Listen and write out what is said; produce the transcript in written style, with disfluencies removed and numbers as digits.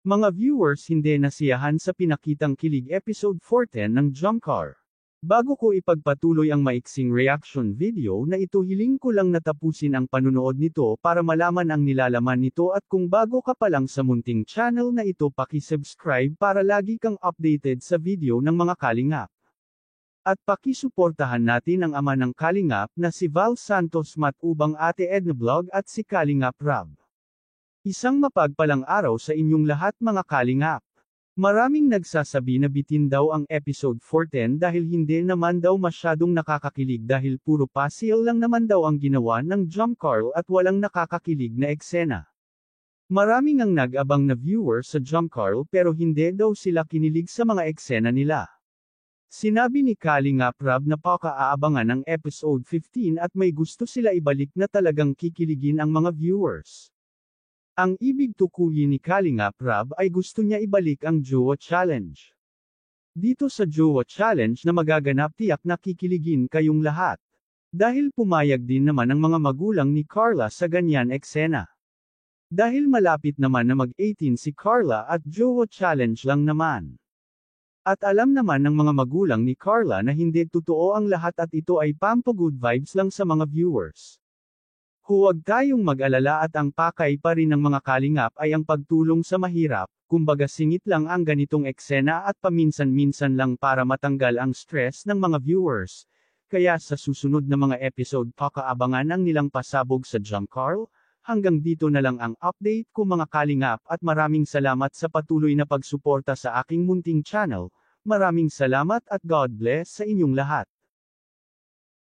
Mga viewers, hindi nasiyahan sa pinakitang kilig episode 410 ng Jumcar. Bago ko ipagpatuloy ang maiksing reaction video na ito, hiling ko lang natapusin ang panunood nito para malaman ang nilalaman nito, at kung bago ka pa lang sa munting channel na ito, paki-subscribe para lagi kang updated sa video ng mga kalingap. At pakisuportahan natin ang ama ng kalingap na si Val Santos Matubang, Ate Edna Vlog at si Kalingap Rab. Isang mapagpalang araw sa inyong lahat mga kalingap. Maraming nagsasabi na bitin daw ang episode 410 dahil hindi naman daw masyadong nakakakilig dahil puro pasil lang naman daw ang ginawa ng Jumcar at walang nakakakilig na eksena. Maraming ang nag-abang na viewer sa Jumcar pero hindi daw sila kinilig sa mga eksena nila. Sinabi ni Kalingap Rab na paka-aabangan ng episode 15 at may gusto sila ibalik na talagang kikiligin ang mga viewers. Ang ibig tukuyin ni Kalingap Rab ay gusto niya ibalik ang Jowa Challenge. Dito sa Jowa Challenge na magaganap, tiyak na kikiligin kayong lahat. Dahil pumayag din naman ang mga magulang ni Carla sa ganyan eksena. Dahil malapit naman na mag-18 si Carla at Jowa Challenge lang naman. At alam naman ng mga magulang ni Carla na hindi totoo ang lahat at ito ay pampa-good vibes lang sa mga viewers. Huwag tayong mag-alala at ang pakay pa rin ng mga kalingap ay ang pagtulong sa mahirap, kumbaga singit lang ang ganitong eksena at paminsan-minsan lang para matanggal ang stress ng mga viewers. Kaya sa susunod na mga episode pakaabangan ang nilang pasabog sa Jumcar. Hanggang dito na lang ang update ko mga kalingap, at maraming salamat sa patuloy na pagsuporta sa aking munting channel. Maraming salamat at God bless sa inyong lahat.